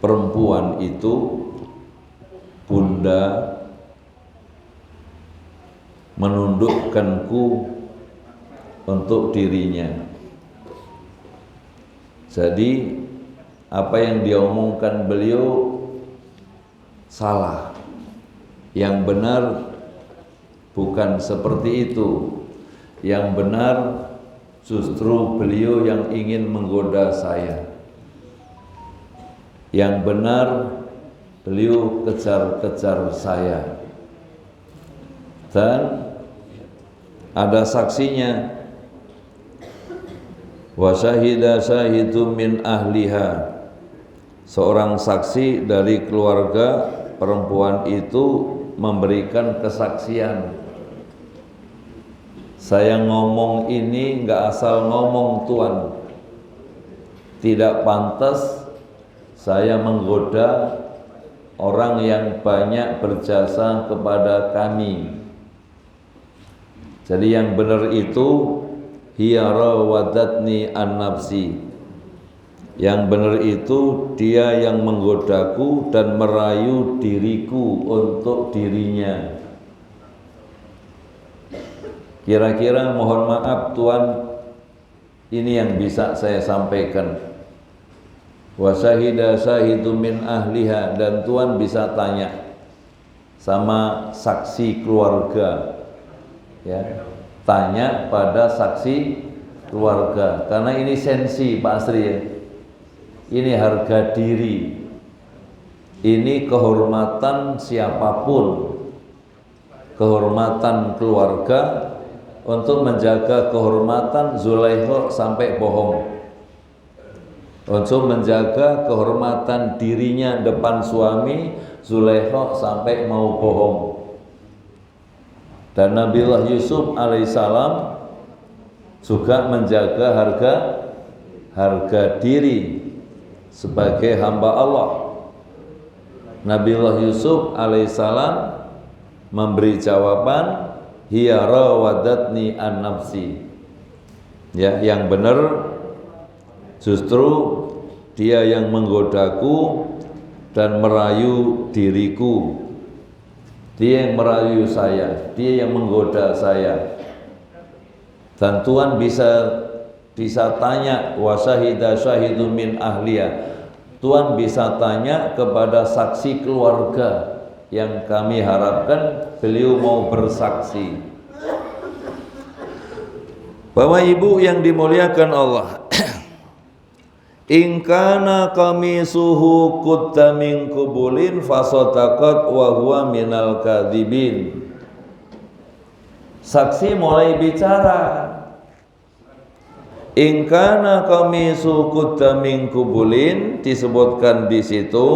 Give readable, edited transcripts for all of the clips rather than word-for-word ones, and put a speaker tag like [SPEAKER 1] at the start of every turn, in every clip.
[SPEAKER 1] perempuan itu, Bunda, menundukkanku untuk dirinya. Jadi apa yang dia omongkan beliau salah. Yang benar bukan seperti itu. Yang benar justru beliau yang ingin menggoda saya. Yang benar beliau kejar-kejar saya. Dan ada saksinya. Wa syahida syahidun min ahliha. Seorang saksi dari keluarga perempuan itu memberikan kesaksian. Saya ngomong ini enggak asal ngomong, Tuan. Tidak pantas saya menggoda orang yang banyak berjasa kepada kami. Jadi yang benar itu hiya rawadatni an nafsi. Yang benar itu dia yang menggodaku dan merayu diriku untuk dirinya. Kira-kira mohon maaf Tuan, ini yang bisa saya sampaikan. Wa syahida syahidun min ahliha, dan Tuan bisa tanya sama saksi keluarga. Ya, tanya pada saksi keluarga, karena ini sensi Pak Asri ya. Ini harga diri, ini kehormatan siapapun, kehormatan keluarga untuk menjaga kehormatan Zulaikha sampai bohong, untuk menjaga kehormatan dirinya depan suami Zulaikha sampai mau bohong. Dan Nabiullah Yusuf alaihissalam juga menjaga harga diri sebagai hamba Allah. Nabiullah Yusuf alaihissalam memberi jawaban, hiya rawadatni an nafsi. Ya, yang benar justru dia yang menggodaku dan merayu diriku. Dia yang merayu saya, dia yang menggoda saya. Dan Tuhan bisa tanya wa syahida syahidun min ahliya. Tuhan bisa tanya kepada saksi keluarga yang kami harapkan beliau mau bersaksi. Bapak Ibu yang dimuliakan Allah, in kana qamisuhu qutta min qubulin fasadaqat wa huwa minal kadzibin. Saksi mulai bicara. In kana qamisu qutta min qubulin, disebutkan di situ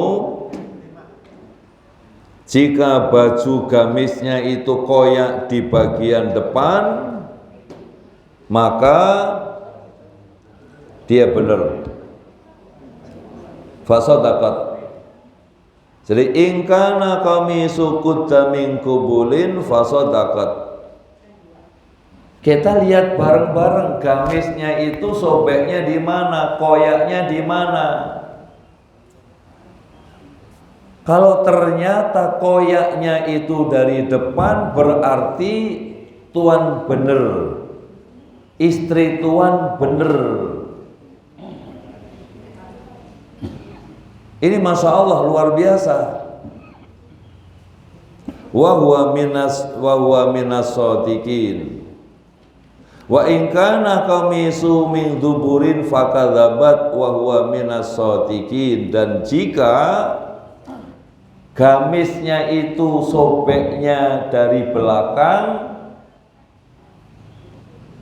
[SPEAKER 1] jika baju gamisnya itu koyak di bagian depan, maka dia benar. Fasadaqat. Jadi in kana qamisu qutta min qubulin fasadaqat. Kita lihat bareng-bareng gamisnya itu sobeknya di mana, koyaknya di mana. Kalau ternyata koyaknya itu dari depan, berarti Tuan bener, istri Tuan bener. Ini Masya Allah luar biasa. Wa huwa minas shadiqin. Wa in kana qamisu min duburin fakadzabat wa huwa minas shadiqin. Dan jika gamisnya itu sobeknya dari belakang,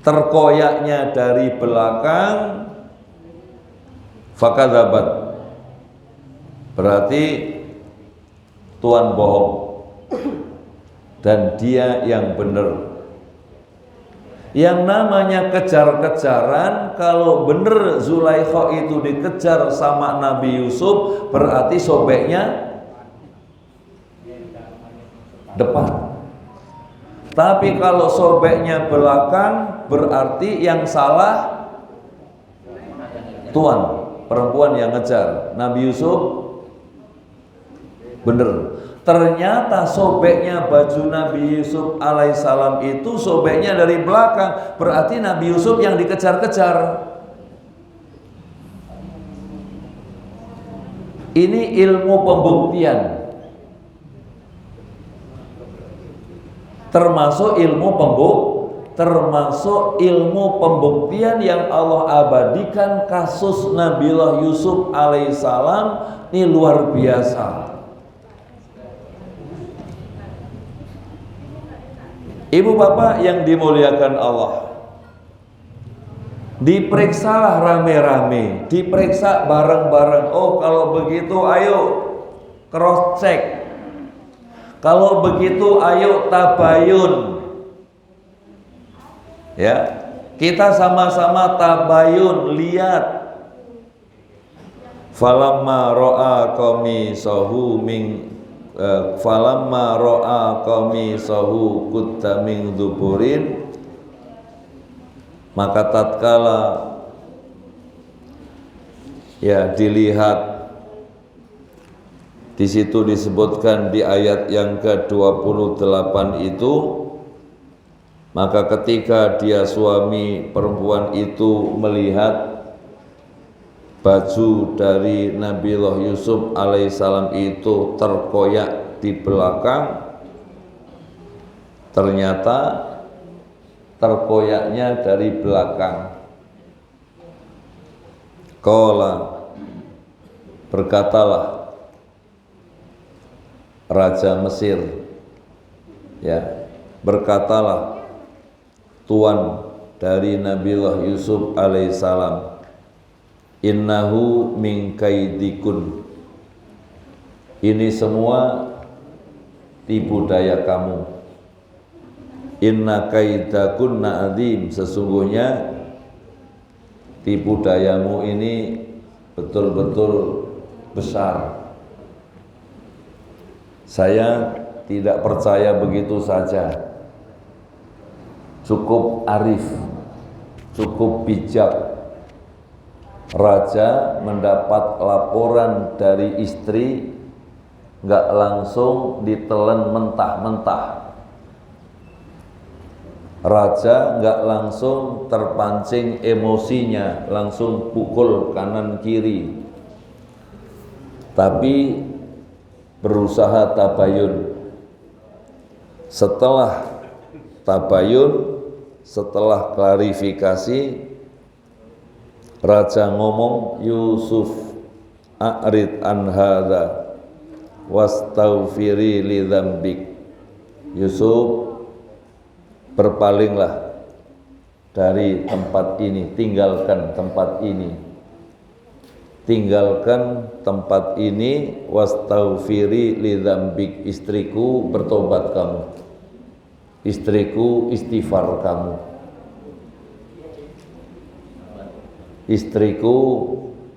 [SPEAKER 1] terkoyaknya dari belakang, fakadzabat, berarti Tuan bohong dan dia yang benar. Yang namanya kejar-kejaran, kalau benar Zulaikha itu dikejar sama Nabi Yusuf, berarti sobeknya depan. Tapi kalau sobeknya belakang, berarti yang salah Tuan, perempuan yang ngejar. Nabi Yusuf Bener. Ternyata sobeknya baju Nabi Yusuf alaihissalam itu sobeknya dari belakang. Berarti Nabi Yusuf yang dikejar-kejar. Ini ilmu pembuktian. Termasuk ilmu pembuktian yang Allah abadikan kasus Nabiullah Yusuf alaihissalam. Ini luar biasa. Ibu bapak yang dimuliakan Allah, diperiksalah rame-rame, diperiksa bareng-bareng. Oh kalau begitu ayo cross check, kalau begitu ayo tabayun. Ya, kita sama-sama tabayun, lihat. Falamma ra'a qamisahu min falamma ra'a qamisahu qutta min duburin, maka tatkala ya dilihat, di situ disebutkan di ayat yang ke-28 itu, maka ketika dia suami perempuan itu melihat baju dari Nabiullah Yusuf alaihissalam itu terkoyak di belakang, ternyata terkoyaknya dari belakang. Qala, berkatalah Raja Mesir, ya, berkatalah tuan dari Nabiullah Yusuf alaihissalam, innahu min kaidikun, ini semua tipu daya kamu. Inna kaidakunna adzim, sesungguhnya tipu dayamu ini betul-betul besar. Saya tidak percaya begitu saja. Cukup arif, cukup bijak. Raja mendapat laporan dari istri, nggak langsung ditelan mentah-mentah. Raja nggak langsung terpancing emosinya, langsung pukul kanan kiri, tapi berusaha tabayun. Setelah tabayun, setelah klarifikasi, Raja ngomong, Yusuf a'rid an hadza wastaghfiri li dzambik. Yusuf, berpalinglah dari tempat ini, tinggalkan tempat ini. Tinggalkan tempat ini, wastaghfiri li dzambik. Istriku, bertobat kamu. Istriku, istighfar kamu. Istriku,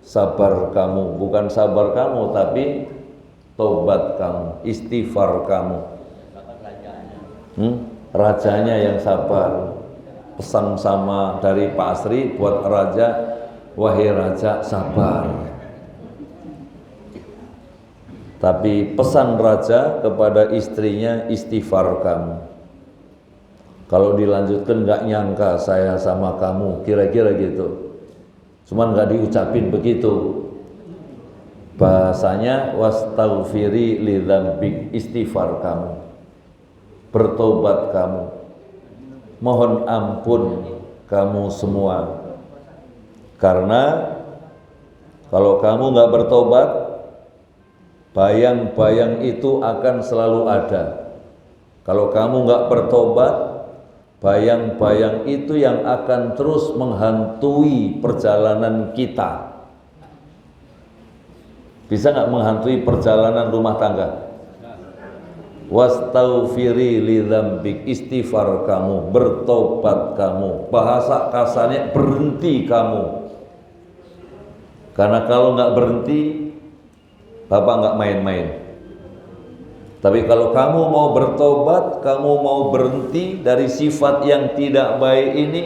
[SPEAKER 1] sabar kamu, bukan sabar kamu tapi tobat kamu, istighfar kamu. Rajanya yang sabar. Pesan sama dari Pak Asri buat raja, wahai raja sabar. Tapi pesan raja kepada istrinya, istighfar kamu. Kalau dilanjutkan, nggak nyangka saya sama kamu, kira-kira gitu. Cuman nggak diucapin begitu. Bahasanya wastaghfiri li dzambik, istighfar kamu, bertobat kamu, mohon ampun kamu semua. Karena kalau kamu nggak bertobat, bayang-bayang itu akan selalu ada. Kalau kamu nggak bertobat, bayang-bayang itu yang akan terus menghantui perjalanan kita. Bisa nggak menghantui perjalanan rumah tangga? Wastaghfiri li dzambik, istighfar kamu, bertobat kamu. Bahasa kasarnya berhenti kamu. Karena kalau nggak berhenti, Bapak nggak main-main. Tapi kalau kamu mau bertobat, kamu mau berhenti dari sifat yang tidak baik ini,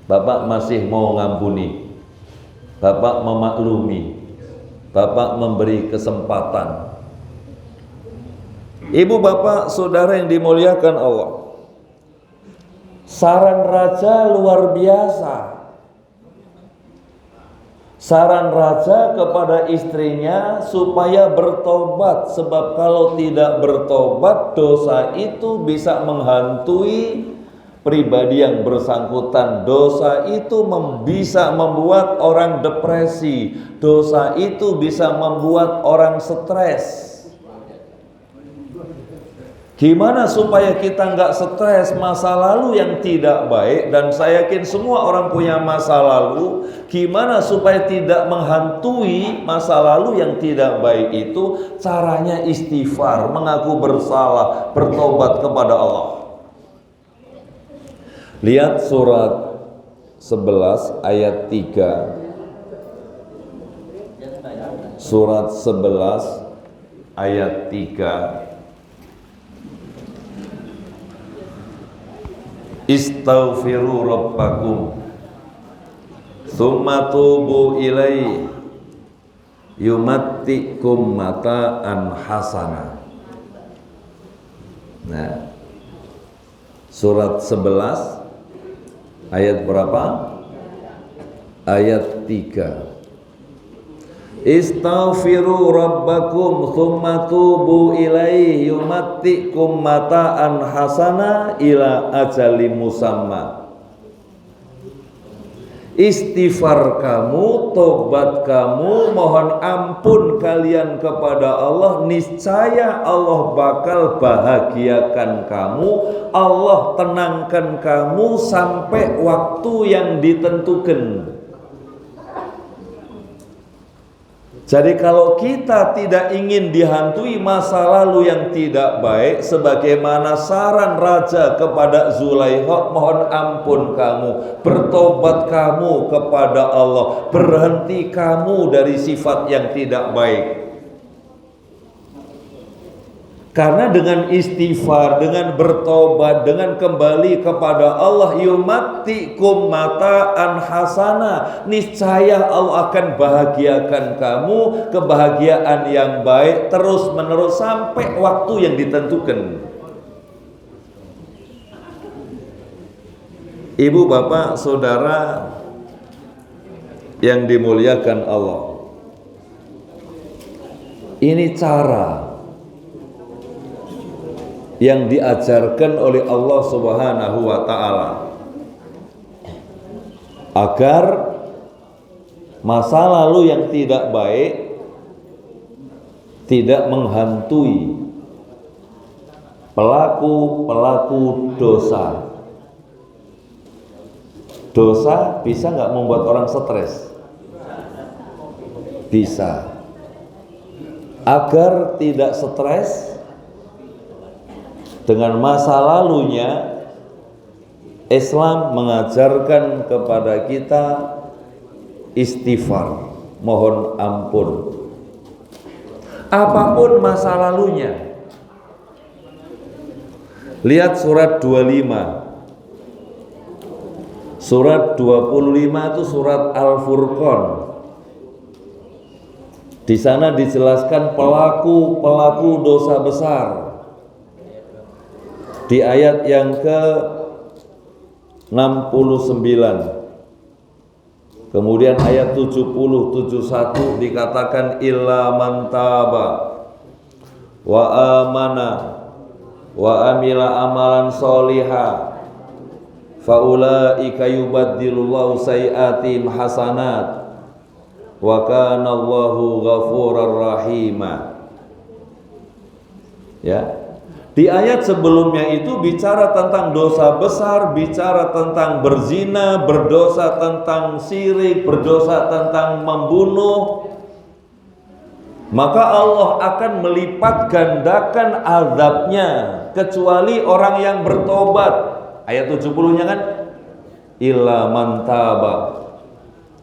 [SPEAKER 1] Bapak masih mau ngampuni, Bapak memaklumi, Bapak memberi kesempatan. Ibu bapak saudara yang dimuliakan Allah, saran raja luar biasa. Saran raja kepada istrinya supaya bertobat, sebab kalau tidak bertobat dosa itu bisa menghantui pribadi yang bersangkutan. Dosa itu bisa membuat orang depresi. Dosa itu bisa membuat orang stres. Gimana supaya kita nggak stres masa lalu yang tidak baik? Dan saya yakin semua orang punya masa lalu. Gimana supaya tidak menghantui masa lalu yang tidak baik itu? Caranya istighfar, mengaku bersalah, bertobat kepada Allah. Lihat surat 11 ayat 3. Surat 11 ayat 3. Istaghfiru rabbakum tsumma tubu ilaihi yumattikum mata'an hasana. Nah, surat 11 ayat berapa? Ayat 3. Istaghfiru rabbakum tsumma tubu ilaihi yumattikum mata'an hasana ila ajalin musamma. Istighfar kamu, tobat kamu, mohon ampun kalian kepada Allah, niscaya Allah bakal bahagiakan kamu, Allah tenangkan kamu sampai waktu yang ditentukan. Jadi kalau kita tidak ingin dihantui masa lalu yang tidak baik, sebagaimana saran raja kepada Zulaikha, mohon ampun kamu, bertobat kamu kepada Allah, berhenti kamu dari sifat yang tidak baik. Karena dengan istighfar, dengan bertobat, dengan kembali kepada Allah, yumattikum mata'an hasana, niscaya Allah akan bahagiakan kamu kebahagiaan yang baik terus menerus sampai waktu yang ditentukan. Ibu bapak saudara yang dimuliakan Allah, ini cara yang diajarkan oleh Allah Subhanahu wa ta'ala agar masa lalu yang tidak baik tidak menghantui pelaku-pelaku dosa. Dosa bisa nggak membuat orang stres? Bisa. Agar tidak stres dengan masa lalunya, Islam mengajarkan kepada kita istighfar, mohon ampun. Apapun masa lalunya. Lihat surat 25. Surat 25 itu surat Al-Furqan. Di sana dijelaskan pelaku-pelaku dosa besar. Di ayat yang ke-69, kemudian ayat 71 dikatakan illa man taba wa amana wa amila amalan sholiha faulaika yubaddilullahu sayiatihim hasanat wa kana Allahu ghafurar rahima. Ya. Di ayat sebelumnya itu bicara tentang dosa besar, bicara tentang berzina, berdosa tentang syirik, berdosa tentang membunuh. Maka Allah akan melipat gandakan azabnya kecuali orang yang bertobat. Ayat 70-nya kan? Illa man taba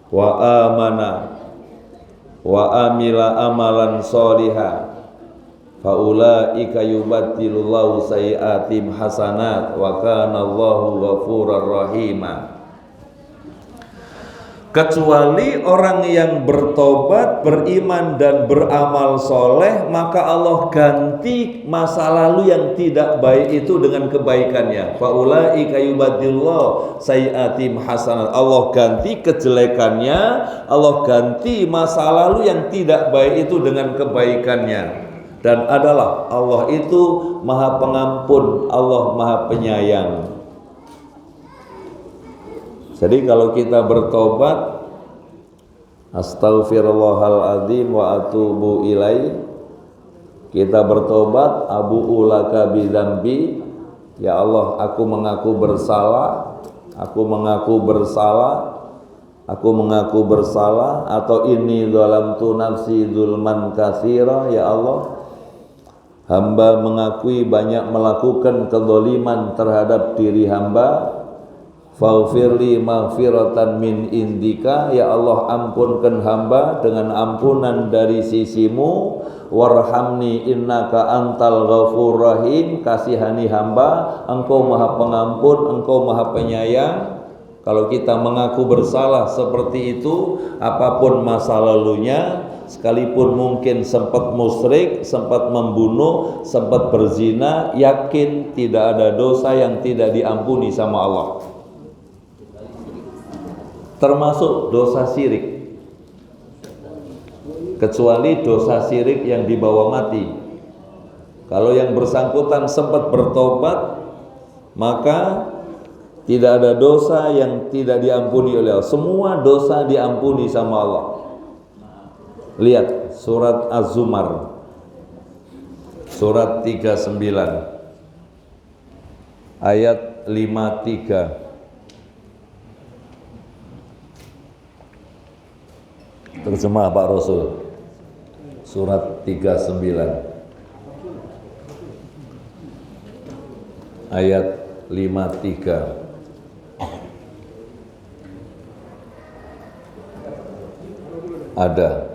[SPEAKER 1] wa amana wa amila amalan sholiha faulaika yubaddilullahu sayiatim hasanat wa kana Allahu ghafurar rahima. Kecuali orang yang bertobat, beriman dan beramal soleh, maka Allah ganti masa lalu yang tidak baik itu dengan kebaikannya. Faulaika yubadillahu sayyiatim hasanat. Allah ganti kejelekannya, Allah ganti masa lalu yang tidak baik itu dengan kebaikannya. Dan adalah Allah itu Maha Pengampun, Allah Maha Penyayang. Jadi kalau kita bertobat, astaghfirullahaladzim wa atubu ilaih, kita bertobat, abu'u laka bidzambi, ya Allah aku mengaku bersalah, aku mengaku bersalah, aku mengaku bersalah, atau inni dzalamtu nafsi dzulman katsira, ya Allah hamba mengakui banyak melakukan kezaliman terhadap diri hamba. Faghfirli maghfiratan min indika, ya Allah ampunkan hamba dengan ampunan dari sisimu. Warhamni innaka antal ghafur rahim, kasihani hamba, engkau maha pengampun, engkau maha penyayang. Kalau kita mengaku bersalah seperti itu, apapun masa lalunya, sekalipun mungkin sempat musyrik, sempat membunuh, sempat berzina, yakin tidak ada dosa yang tidak diampuni sama Allah, termasuk dosa syirik, kecuali dosa syirik yang dibawa mati. Kalau yang bersangkutan sempat bertobat, maka tidak ada dosa yang tidak diampuni oleh Allah. Semua dosa diampuni sama Allah. Lihat surat Az-Zumar surat 39 ayat 53. Terjemah Pak Rasul, surat 39 ayat 53. Ada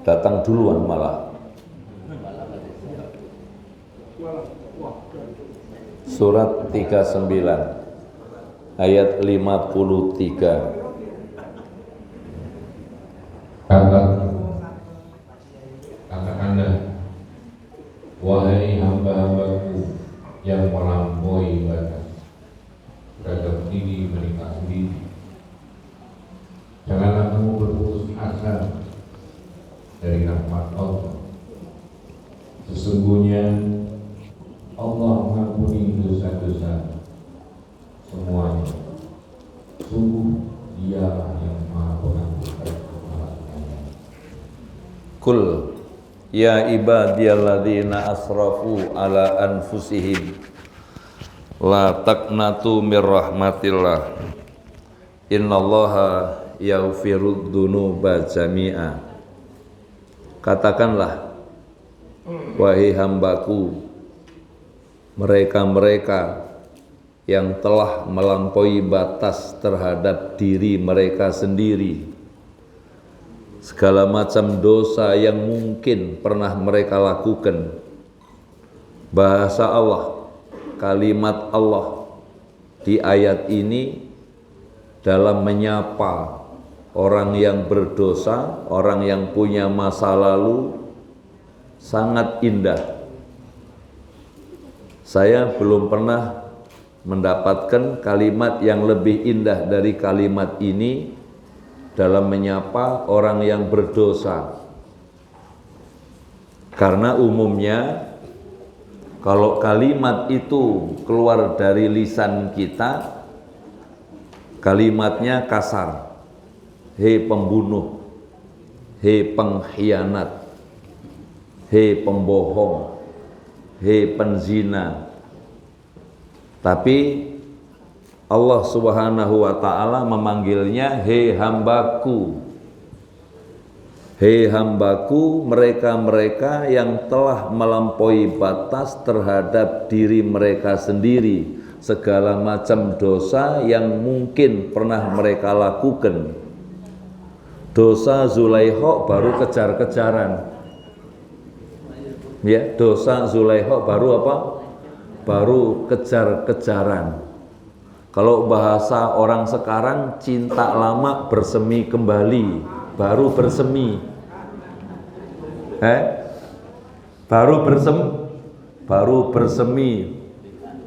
[SPEAKER 1] datang duluan malah. Surat 39 ayat 53.
[SPEAKER 2] Katakanlah, wahai hamba-hambaku yang melampaui batas terhadap diri mereka sendiri, janganlah kamu berputus asa dari rahmat Allah. Sesungguhnya Allah mengampuni dosa-dosa semuanya. Sungguh Dialah yang Maha Pengampun.
[SPEAKER 1] Kul ya ibadiyalladzina asrafu ala anfusihim la taqnatu mir rahmatillah innallaha yaghfirud dzunuba jami'a. Katakanlah, wahai hambaku, mereka-mereka yang telah melampaui batas terhadap diri mereka sendiri, segala macam dosa yang mungkin pernah mereka lakukan. Bahasa Allah, kalimat Allah di ayat ini dalam menyapa orang yang berdosa, orang yang punya masa lalu, sangat indah. Saya belum pernah mendapatkan kalimat yang lebih indah dari kalimat ini dalam menyapa orang yang berdosa. Karena umumnya kalau kalimat itu keluar dari lisan kita, kalimatnya kasar. Hei pembunuh, hei pengkhianat, hei pembohong, hei penzina. Tapi Allah Subhanahu wa ta'ala memanggilnya hei hambaku. Hei hambaku, mereka-mereka yang telah melampaui batas terhadap diri mereka sendiri, segala macam dosa yang mungkin pernah mereka lakukan. Dosa Zulaikha baru kejar-kejaran. Ya, dosa Zulaikha baru apa? Baru kejar-kejaran. Kalau bahasa orang sekarang, cinta lama bersemi kembali, baru bersemi. Baru bersemi,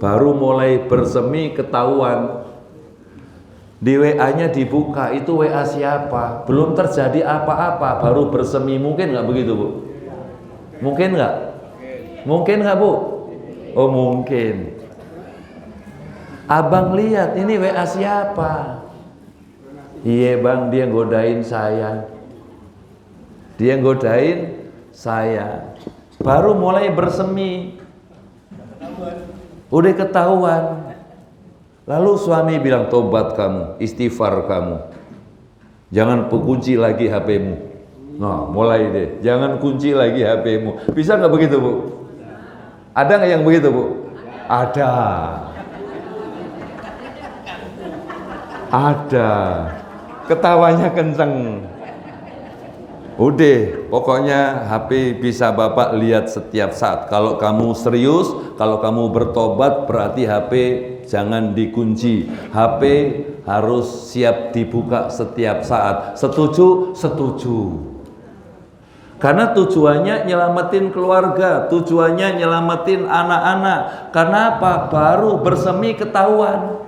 [SPEAKER 1] baru mulai bersemi ketahuan. Di WA-nya dibuka, itu WA siapa? Belum terjadi apa-apa, baru bersemi. Mungkin nggak begitu, Bu? Mungkin nggak? Mungkin nggak, Bu? Oh, mungkin. Abang lihat, ini WA siapa? Iya bang, dia godain saya. Dia godain saya. Baru mulai bersemi. Udah ketahuan. Lalu suami bilang, tobat kamu, istighfar kamu. Jangan kunci lagi HP-mu. Nah, mulai deh. Jangan kunci lagi HP-mu. Bisa nggak begitu, Bu? Ada nggak yang begitu, Bu? Ada. Ada. Ketawanya kenceng. Udah, pokoknya HP bisa Bapak lihat setiap saat. Kalau kamu serius, kalau kamu bertobat, berarti HP jangan dikunci. HP harus siap dibuka setiap saat. Setuju? Setuju. Karena tujuannya nyelamatin keluarga, tujuannya nyelamatin anak-anak. Karena apa? Baru bersemi ketahuan.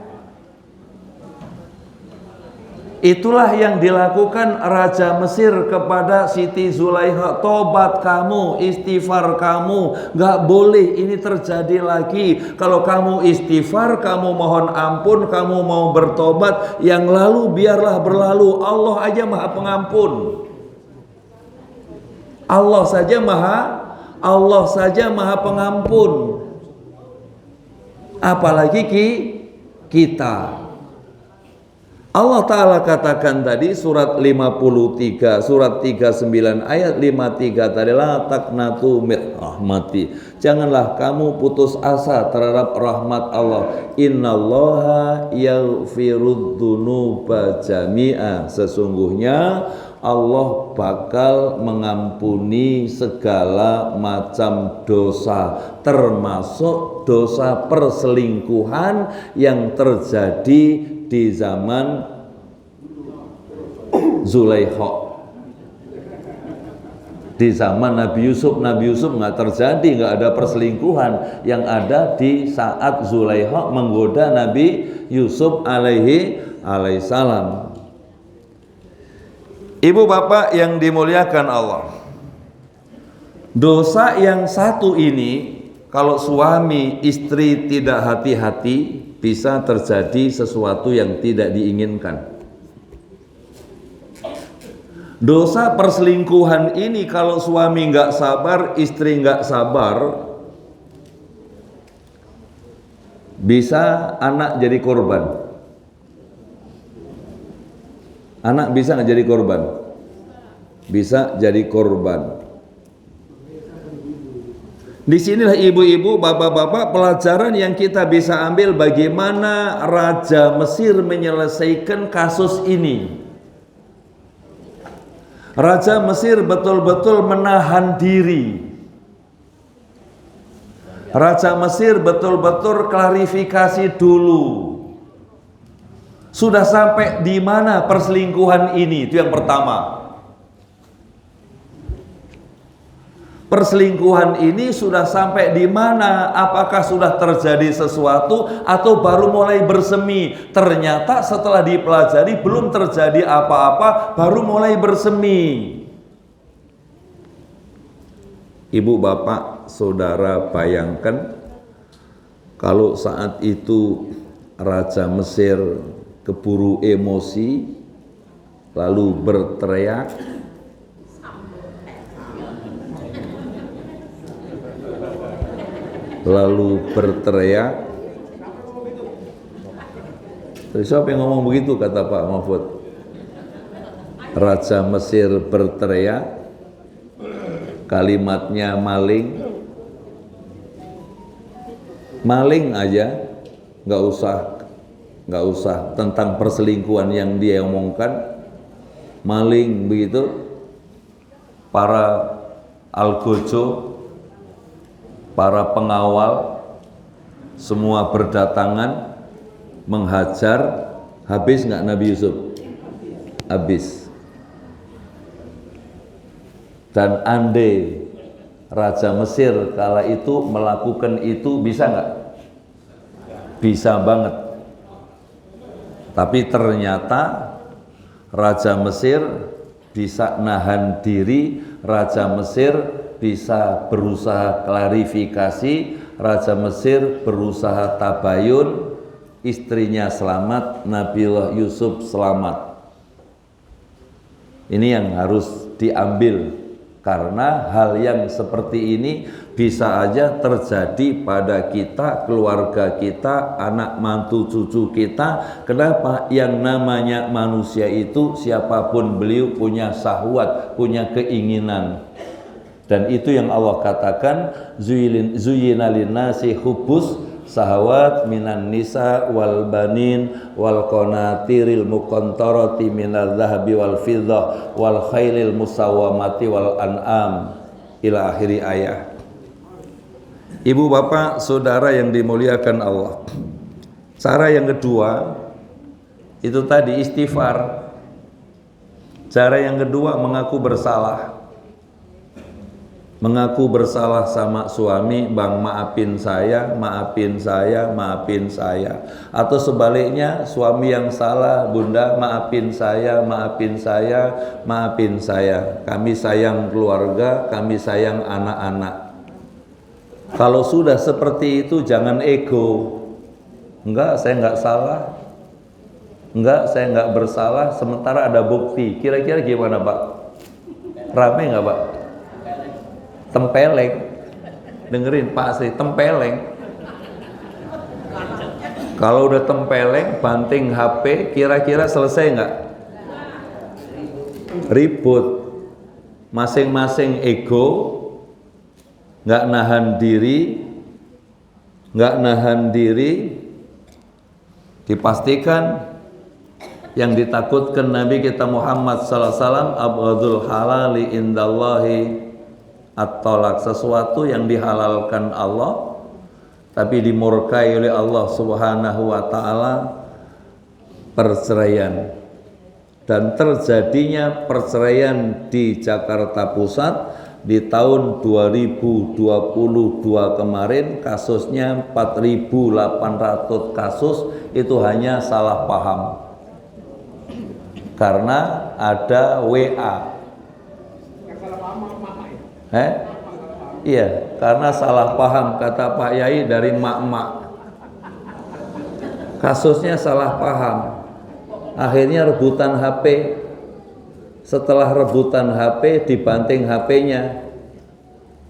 [SPEAKER 1] Itulah yang dilakukan Raja Mesir kepada Siti Zulaikha. Tobat kamu, istighfar kamu, gak boleh ini terjadi lagi. Kalau kamu istighfar, kamu mohon ampun, kamu mau bertobat, yang lalu biarlah berlalu. Allah aja maha pengampun. Allah saja maha pengampun. Apalagi kita. Allah Ta'ala katakan tadi surat 53, surat 39 ayat 53 tadi, la taqnatu min rahmati. Janganlah kamu putus asa terhadap rahmat Allah. Innallaha yaghfirud dzunuba jami'a. Sesungguhnya Allah bakal mengampuni segala macam dosa, termasuk dosa perselingkuhan yang terjadi di zaman Zulaikha. Di zaman Nabi Yusuf nggak terjadi, nggak ada perselingkuhan. Yang ada di saat Zulaikha menggoda Nabi Yusuf alaihissalam. Ibu bapak yang dimuliakan Allah, dosa yang satu ini kalau suami istri tidak hati-hati, bisa terjadi sesuatu yang tidak diinginkan. Dosa perselingkuhan ini kalau suami nggak sabar, istri nggak sabar, bisa anak jadi korban. Anak bisa nggak jadi korban? Bisa jadi korban. Disinilah ibu-ibu, bapak-bapak, pelajaran yang kita bisa ambil bagaimana Raja Mesir menyelesaikan kasus ini. Raja Mesir betul-betul menahan diri. Raja Mesir betul-betul klarifikasi dulu. Sudah sampai di mana perselingkuhan ini? Itu yang pertama. Perselingkuhan ini sudah sampai di mana? Apakah sudah terjadi sesuatu atau baru mulai bersemi? Ternyata setelah dipelajari belum terjadi apa-apa, baru mulai bersemi. Ibu bapak saudara bayangkan kalau saat itu Raja Mesir keburu emosi lalu berteriak, siapa yang ngomong begitu, kata Pak Mahfud? Raja Mesir berteriak, kalimatnya maling aja, nggak usah tentang perselingkuhan yang dia omongkan, maling begitu. Para algojo, para pengawal semua berdatangan menghajar, habis nggak Nabi Yusuf? Habis. Dan andai Raja Mesir kala itu melakukan itu, bisa nggak? Bisa banget. Tapi ternyata Raja Mesir bisa nahan diri, Raja Mesir bisa berusaha klarifikasi, Raja Mesir berusaha tabayun, istrinya selamat, Nabiullah Yusuf selamat. Ini yang harus diambil, karena hal yang seperti ini bisa aja terjadi pada kita, keluarga kita, anak mantu cucu kita. Kenapa? Yang namanya manusia itu, siapapun beliau, punya syahwat, punya keinginan. Dan itu yang Allah katakan, zuyyina linnasi hubbus sahawat minan nisa wal banin wal qanatiril muqantarati minadz zahabi wal fiddah wal khailil musawwamati wal an'am ila akhiri ayat. Ibu bapak saudara yang dimuliakan Allah, cara yang kedua itu tadi istighfar. Cara yang kedua mengaku bersalah. Mengaku bersalah sama suami, bang maafin saya, maafin saya, maafin saya. Atau sebaliknya, suami yang salah, bunda maafin saya, maafin saya, maafin saya. Kami sayang keluarga, kami sayang anak-anak. Kalau sudah seperti itu jangan ego. Enggak, saya enggak salah. Enggak, saya enggak bersalah, sementara ada bukti. Kira-kira gimana Pak? Rame enggak Pak? Tempeleng. Dengerin Pak Asri, tempeleng. Kalau udah tempeleng, banting HP, kira-kira selesai enggak? Ribut. Masing-masing ego, enggak nahan diri, dipastikan yang ditakutkan Nabi kita Muhammad sallallahu alaihi wasallam, abghadul halali indallahi at-talaq, sesuatu yang dihalalkan Allah tapi dimurkai oleh Allah Subhanahu wa taala, perceraian. Dan terjadinya perceraian di Jakarta Pusat di tahun 2022 kemarin, kasusnya 4.800 kasus, itu hanya salah paham. Karena ada WA. Iya, karena salah paham, kata Pak Yai, dari mak-mak. Kasusnya salah paham. Akhirnya rebutan HP. Setelah rebutan HP, dibanting HP-nya.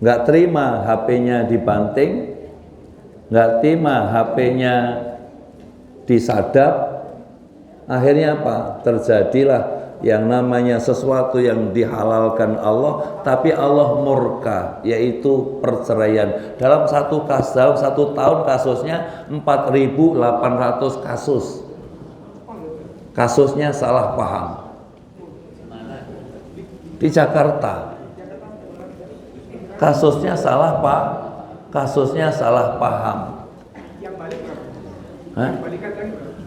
[SPEAKER 1] Nggak terima HP-nya dibanting, nggak terima HP-nya disadap. Akhirnya apa? Terjadilah yang namanya sesuatu yang dihalalkan Allah, tapi Allah murka, yaitu perceraian. Dalam satu tahun kasusnya 4.800 kasus. Kasusnya salah paham. Di Jakarta. Kasusnya salah paham. Hah?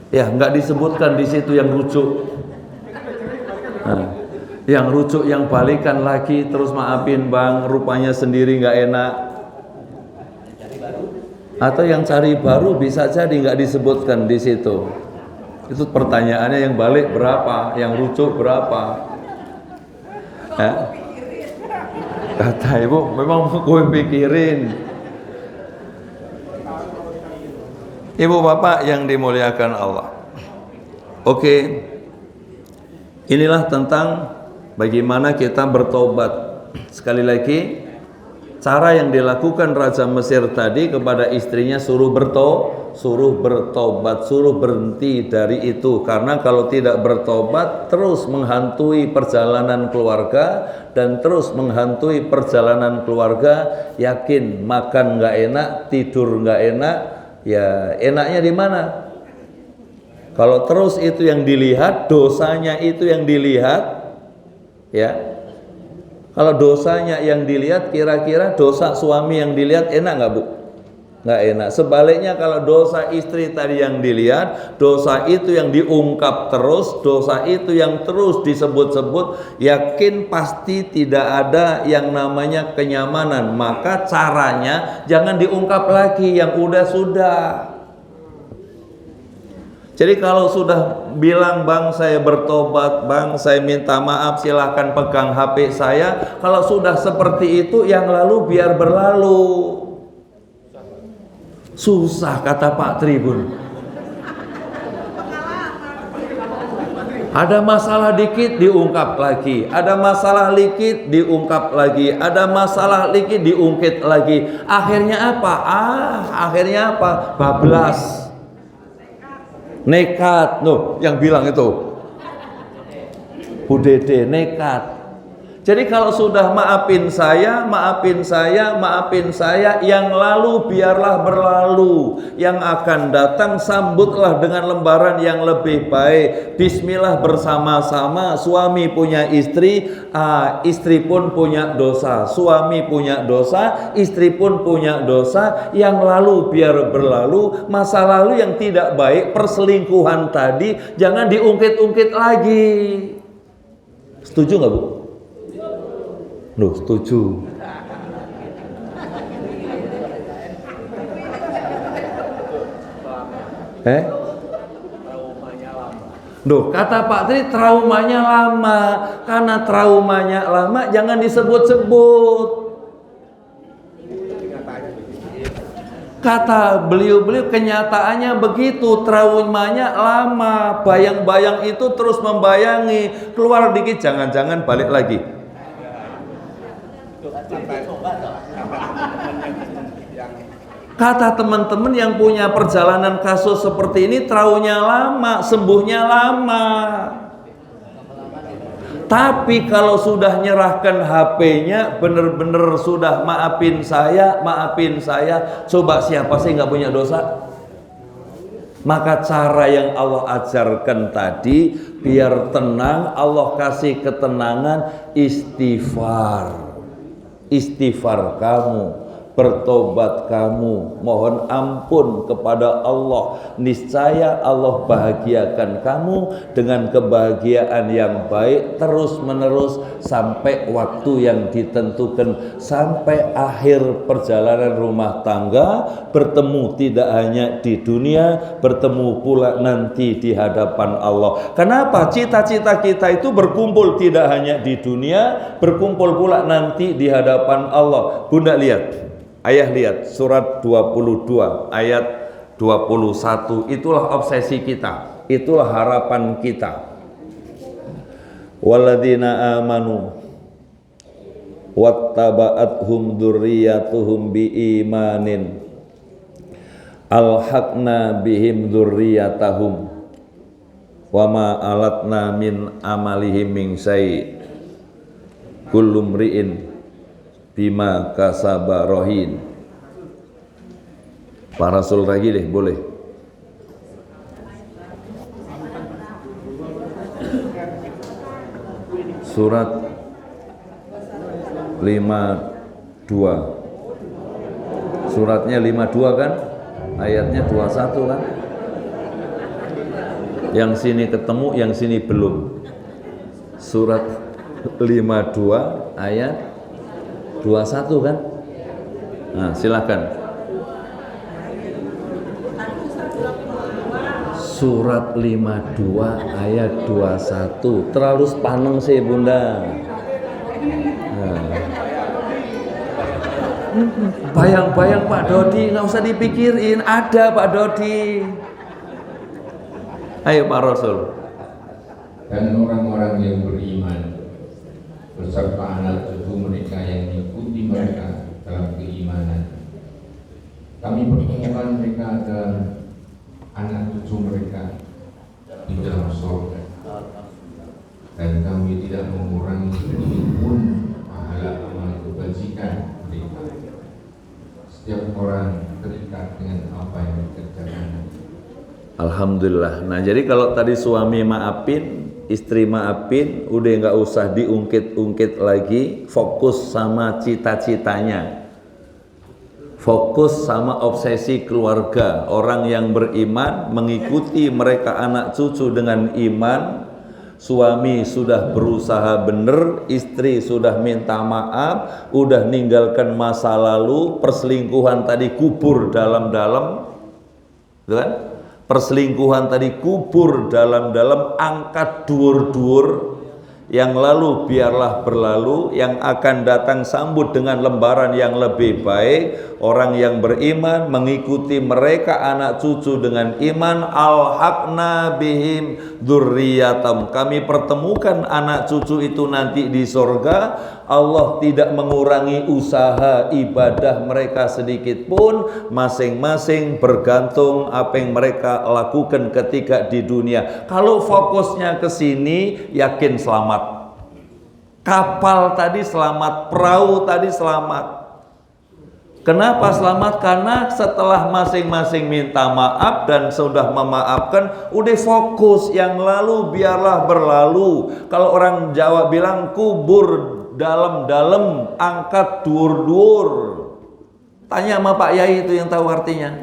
[SPEAKER 1] Ya, nggak disebutkan di situ yang rujuk. Yang rujuk, yang balikan lagi, terus maafin bang, rupanya sendiri nggak enak. Atau yang cari baru, bisa jadi nggak disebutkan di situ. Itu pertanyaannya, yang balik berapa, yang rujuk berapa? Kata ibu, memang gue pikirin. Ibu bapak yang dimuliakan Allah. Oke, inilah tentang bagaimana kita bertobat. Sekali lagi, cara yang dilakukan Raja Mesir tadi kepada istrinya, suruh bertobat, suruh berhenti dari itu. Karena kalau tidak bertobat, terus menghantui perjalanan keluarga, dan terus menghantui perjalanan keluarga. Yakin makan nggak enak, tidur nggak enak, ya enaknya di mana? Kalau terus itu yang dilihat, dosanya itu yang dilihat, ya. Kalau dosanya yang dilihat, kira-kira dosa suami yang dilihat enak nggak Bu? nggak enak. Sebaliknya kalau dosa istri tadi yang dilihat, dosa itu yang diungkap terus, dosa itu yang terus disebut-sebut, yakin pasti tidak ada yang namanya kenyamanan. Maka caranya jangan diungkap lagi yang udah-sudah. Jadi kalau sudah bilang, bang saya bertobat, bang saya minta maaf, silahkan pegang HP saya. Kalau sudah seperti itu, yang lalu biar berlalu. Susah kata Pak Tribun. Ada masalah dikit diungkap lagi, ada masalah dikit diungkap lagi, ada masalah dikit diungkit lagi. Akhirnya apa? Akhirnya apa? Bablas. Nekat. Loh, yang bilang itu Bu Dede, nekat. Jadi kalau sudah maafin saya, maafin saya, maafin saya, yang lalu biarlah berlalu. Yang akan datang sambutlah dengan lembaran yang lebih baik. Bismillah bersama-sama. Suami punya istri, istri pun punya dosa. Suami punya dosa, istri pun punya dosa. Yang lalu biar berlalu. Masa lalu yang tidak baik, perselingkuhan tadi, jangan diungkit-ungkit lagi. Setuju nggak, Bu? Loh, setuju. Loh, kata Pak Tri traumanya lama. Karena traumanya lama jangan disebut-sebut. Kata beliau-beliau kenyataannya begitu, traumanya lama. Bayang-bayang itu terus membayangi. Keluar dikit jangan-jangan balik lagi. Kata teman-teman yang punya perjalanan kasus seperti ini, traumanya lama, sembuhnya lama. Tapi kalau sudah nyerahkan HP-nya, bener-bener sudah maafin saya, coba siapa sih nggak punya dosa? Maka cara yang Allah ajarkan tadi, biar tenang, Allah kasih ketenangan, istighfar. Istighfar kamu, bertobat kamu, mohon ampun kepada Allah. Niscaya Allah bahagiakan kamu dengan kebahagiaan yang baik terus menerus sampai waktu yang ditentukan, sampai akhir perjalanan rumah tangga. Bertemu tidak hanya di dunia, bertemu pula nanti di hadapan Allah. Kenapa? Cita-cita kita itu berkumpul tidak hanya di dunia, berkumpul pula nanti di hadapan Allah. Bunda lihat, ayah lihat surat 22 ayat 21, itulah obsesi kita, itulah harapan kita. Walladzina amanu wattaba'athum dzurriyyatuhum biimanin alhaqna bihim dzurriyyatahum wama alatna min amalihim min syai' kullu mri'in bima kasaba rohin. Pak Rasul lagi deh, boleh. Surat 52. Suratnya 52 kan? Ayatnya 21 kan? Yang sini ketemu, yang sini belum. Surat 52 ayat 21 kan? Nah, silakan. Surat 52 ayat 21. Terlalu paneng sih, Bunda. Nah. Bayang-bayang Pak Dodi, nggak usah dipikirin, ada Pak Dodi. Ayo Pak Rasul.
[SPEAKER 2] Dan orang-orang yang beriman beserta anak cucu mereka yang mengikuti mereka dalam keimanan, kami pertemukan mereka dan anak cucu mereka di dalam surga, dan kami tidak mengurangi sedikit pun pahala amal kebajikan mereka. Setiap orang terikat dengan apa yang dikerjakan.
[SPEAKER 1] Alhamdulillah. Nah, jadi kalau tadi suami maafin, istri maafin, udah nggak usah diungkit-ungkit lagi, fokus sama cita-citanya, Fokus sama obsesi keluarga. Orang yang beriman mengikuti mereka anak cucu dengan iman. Suami sudah berusaha bener, istri sudah minta maaf, udah ninggalkan masa lalu, perselingkuhan tadi kubur dalam-dalam, kan? Perselingkuhan tadi kubur dalam-dalam, angkat dur-dur. Yang lalu biarlah berlalu, yang akan datang sambut dengan lembaran yang lebih baik. Orang yang beriman mengikuti mereka anak cucu dengan iman. Alhaqna bihim dzurriyyatam, kami pertemukan anak cucu itu nanti di surga. Allah tidak mengurangi usaha ibadah mereka sedikit pun, masing-masing bergantung apa yang mereka lakukan ketika di dunia. Kalau fokusnya ke sini, yakin selamat. Kapal tadi selamat, perahu tadi selamat. Kenapa selamat? Karena setelah masing-masing minta maaf dan sudah memaafkan, udah fokus, yang lalu biarlah berlalu. Kalau orang Jawa bilang kubur dalam-dalam, angkat dur-dur. Tanya sama Pak Yai itu yang tahu artinya.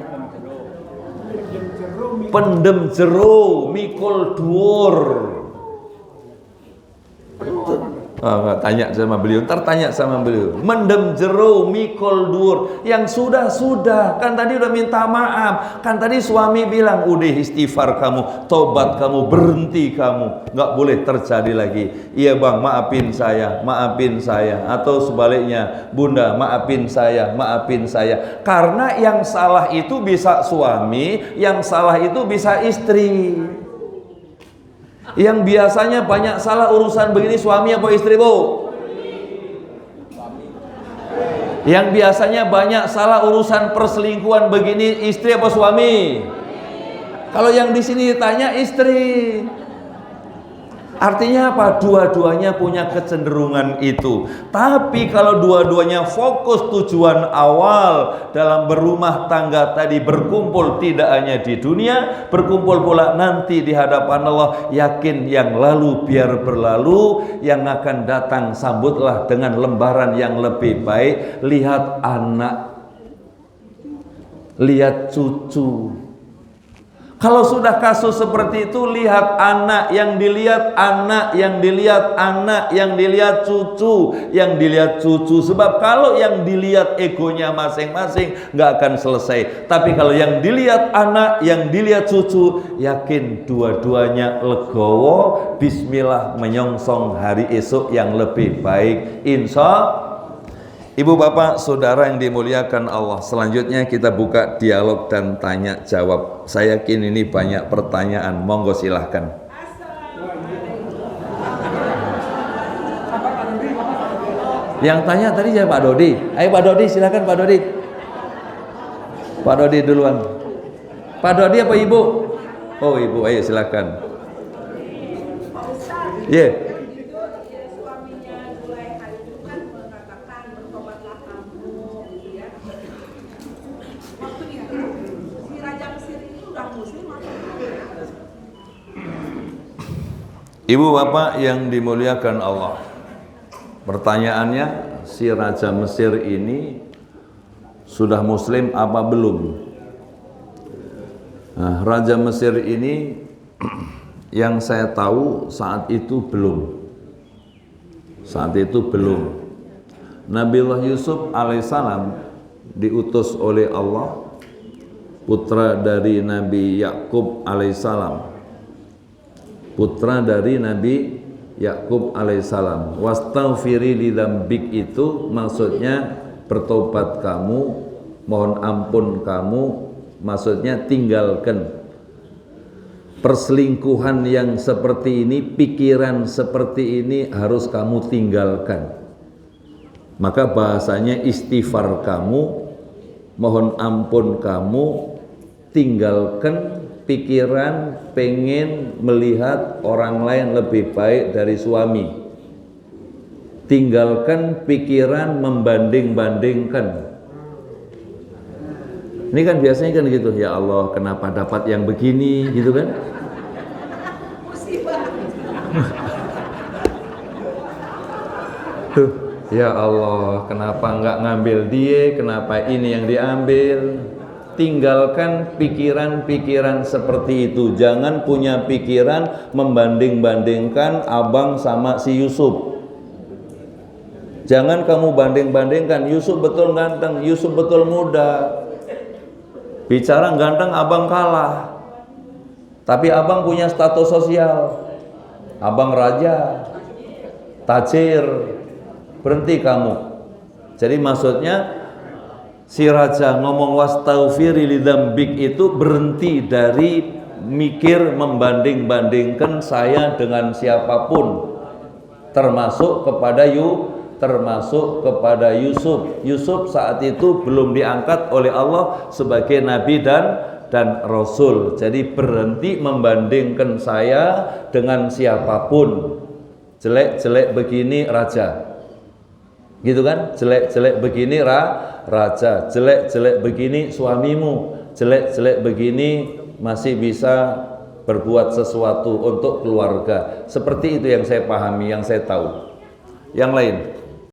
[SPEAKER 1] Pendem jero, mikul dur. Tanya sama beliau, ntar tanya sama beliau. Mendem jero mikul dur, yang sudah kan tadi udah minta maaf, kan tadi suami bilang udah istighfar kamu, tobat kamu, berhenti kamu, nggak boleh terjadi lagi. Iya bang, maafin saya, atau sebaliknya, bunda maafin saya. Karena yang salah itu bisa suami, yang salah itu bisa istri. Yang biasanya banyak salah urusan begini suami apa istri, Bu? Yang biasanya banyak salah urusan perselingkuhan begini istri apa suami? Kalau yang di sini ditanya istri. Artinya apa? Dua-duanya punya kecenderungan itu. Tapi kalau dua-duanya fokus tujuan awal dalam berumah tangga tadi, berkumpul tidak hanya di dunia, berkumpul pula nanti di hadapan Allah. Yakin yang lalu biar berlalu, yang akan datang sambutlah dengan lembaran yang lebih baik. Lihat anak, lihat cucu. Kalau sudah kasus seperti itu, lihat anak, yang dilihat anak, yang dilihat anak, yang dilihat cucu, yang dilihat cucu. Sebab kalau yang dilihat egonya masing-masing, nggak akan selesai. Tapi kalau yang dilihat anak, yang dilihat cucu, yakin dua-duanya legowo, bismillah menyongsong hari esok yang lebih baik. Insya Ibu bapak saudara yang dimuliakan Allah, selanjutnya kita buka dialog dan tanya jawab. Saya yakin ini banyak pertanyaan, monggo silahkan. Yang tanya tadi ya Pak Dodi. Ayo Pak Dodi, silahkan Pak Dodi. Pak Dodi duluan. Pak Dodi apa Ibu? Oh Ibu, ayo silahkan. Yeah. Ibu bapak yang dimuliakan Allah, pertanyaannya, si Raja Mesir ini sudah muslim apa belum? Nah, Raja Mesir ini yang saya tahu saat itu belum. Nabiullah Yusuf alaihissalam diutus oleh Allah, putra dari Nabi Yakub alaihissalam, Wastaghfiri li dzambik itu maksudnya bertobat kamu, mohon ampun kamu, maksudnya tinggalkan perselingkuhan yang seperti ini, pikiran seperti ini harus kamu tinggalkan. Maka bahasanya istighfar kamu, mohon ampun kamu, tinggalkan pikiran pengen melihat orang lain lebih baik dari suami. Tinggalkan pikiran membanding-bandingkan. Ini kan biasanya kan gitu, ya Allah kenapa dapat yang begini gitu kan. Tuh, Ya Allah, kenapa nggak ngambil dia? Kenapa ini yang diambil? Tinggalkan pikiran-pikiran seperti itu. Jangan punya pikiran membanding-bandingkan abang sama si Yusuf. Jangan kamu banding-bandingkan, Yusuf betul ganteng, Yusuf betul muda. Bicara ganteng abang kalah. Tapi abang punya status sosial. Abang raja, tajir. Berhenti kamu. Jadi maksudnya si raja ngomong wastaghfiri lidzambik itu berhenti dari mikir membanding-bandingkan saya dengan siapapun, termasuk kepada Yusuf. Yusuf saat itu belum diangkat oleh Allah sebagai nabi dan rasul. Jadi berhenti membandingkan saya dengan siapapun. Jelek-jelek begini raja, gitu kan? Jelek-jelek begini raja, jelek-jelek begini suamimu, jelek-jelek begini masih bisa berbuat sesuatu untuk keluarga. Seperti itu yang saya pahami, yang saya tahu. Yang lain?